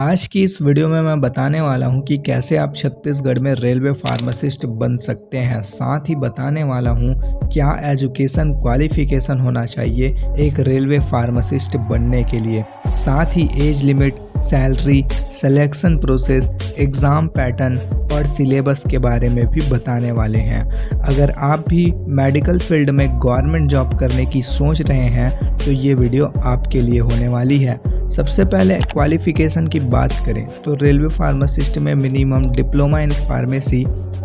आज की इस वीडियो में मैं बताने वाला हूं कि कैसे आप छत्तीसगढ़ में रेलवे फार्मासिस्ट बन सकते हैं। साथ ही बताने वाला हूं क्या एजुकेशन क्वालिफिकेशन होना चाहिए एक रेलवे फार्मासिस्ट बनने के लिए। साथ ही age limit, salary, selection process, exam pattern और सिलेबस के बारे में भी बताने वाले हैं। अगर आप भी मेडिकल फील्ड में गवर्नमेंट जॉब करने की सोच रहे हैं तो ये वीडियो आपके लिए होने वाली है। सबसे पहले क्वालिफिकेशन की बात करें तो रेलवे फार्मासिस्ट में मिनिमम डिप्लोमा इन फार्मेसी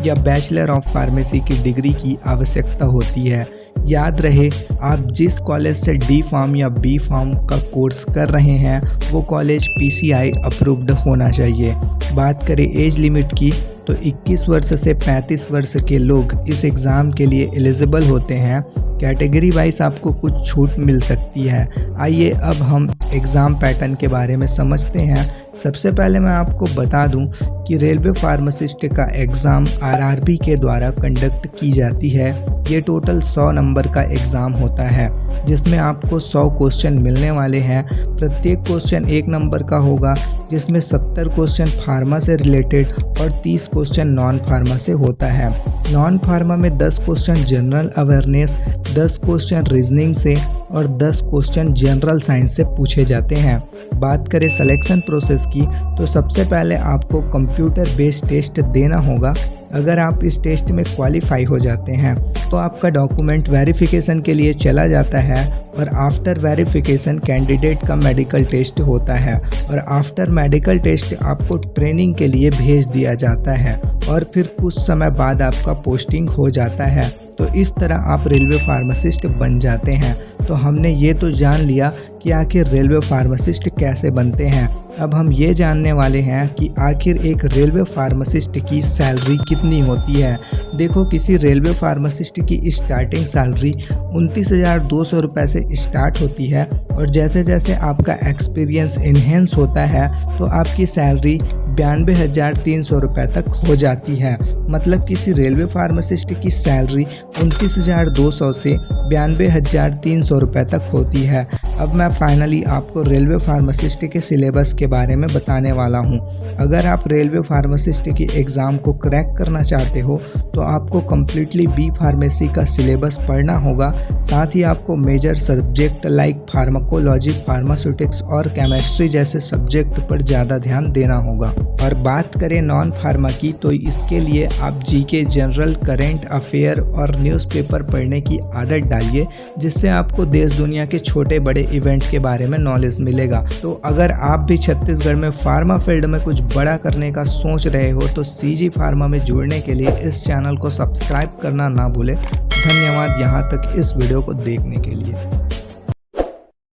या बैचलर ऑफ फार्मेसी की डिग्री की आवश्यकता होती है। याद रहे, आप जिस कॉलेज से डी फार्म या बी फार्म का कोर्स कर रहे हैं वो कॉलेज PCI अप्रूव्ड होना चाहिए। बात करें एज लिमिट की तो 21 वर्ष से 35 वर्ष के लोग इस एग्ज़ाम के लिए एलिजिबल होते हैं। कैटेगरी वाइज आपको कुछ छूट मिल सकती है। आइए अब हम एग्ज़ाम पैटर्न के बारे में समझते हैं। सबसे पहले मैं आपको बता दूं कि रेलवे फार्मासिस्ट का एग्ज़ाम RRB के द्वारा कंडक्ट की जाती है। ये टोटल 100 नंबर का एग्ज़ाम होता है जिसमें आपको 100 क्वेश्चन मिलने वाले हैं। प्रत्येक क्वेश्चन 1 नंबर का होगा जिसमें 70 क्वेश्चन फार्मा से रिलेटेड और 30 क्वेश्चन नॉन फार्मा से होता है। नॉन फार्मा में 10 question general awareness, 10 question reasoning से और 10 क्वेश्चन जनरल साइंस से पूछे जाते हैं। बात करें सिलेक्शन प्रोसेस की तो सबसे पहले आपको कंप्यूटर बेस्ड टेस्ट देना होगा। अगर आप इस टेस्ट में क्वालिफाई हो जाते हैं तो आपका डॉक्यूमेंट वेरिफिकेशन के लिए चला जाता है और आफ्टर वेरिफिकेशन कैंडिडेट का मेडिकल टेस्ट होता है और आफ्टर मेडिकल टेस्ट आपको ट्रेनिंग के लिए भेज दिया जाता है और फिर कुछ समय बाद आपका पोस्टिंग हो जाता है। तो इस तरह आप रेलवे फार्मासिस्ट बन जाते हैं। तो हमने ये तो जान लिया कि आखिर रेलवे फार्मासिस्ट कैसे बनते हैं। अब हम ये जानने वाले हैं कि आखिर एक रेलवे फार्मासिस्ट की सैलरी कितनी होती है। देखो, किसी रेलवे फार्मासिस्ट की स्टार्टिंग सैलरी 29,200 रुपये से स्टार्ट होती है और जैसे जैसे आपका एक्सपीरियंस इन्हेंस होता है तो आपकी सैलरी 92,300 रुपये तक हो जाती है। मतलब किसी रेलवे फार्मासिस्ट की सैलरी 29,200 से 92,300 रुपये तक होती है। अब मैं फाइनली आपको रेलवे फार्मासिस्ट के सिलेबस के बारे में बताने वाला हूं। अगर आप रेलवे फार्मासिस्ट की एग्ज़ाम को क्रैक करना चाहते हो तो आपको कम्प्लीटली बी फार्मेसी का सिलेबस पढ़ना होगा। साथ ही आपको major subject like pharmacology, pharmaceutics और केमिस्ट्री जैसे सब्जेक्ट पर ज़्यादा ध्यान देना होगा। और बात करें नॉन फार्मा की तो इसके लिए आप GK, जनरल, करेंट अफेयर और न्यूज़पेपर पढ़ने की आदत डालिए जिससे आपको देश दुनिया के छोटे बड़े इवेंट के बारे में नॉलेज मिलेगा। तो अगर आप भी छत्तीसगढ़ में फार्मा फील्ड में कुछ बड़ा करने का सोच रहे हो तो CG फार्मा में जुड़ने के लिए इस चैनल को सब्सक्राइब करना ना भूलें। धन्यवाद यहाँ तक इस वीडियो को देखने के लिए।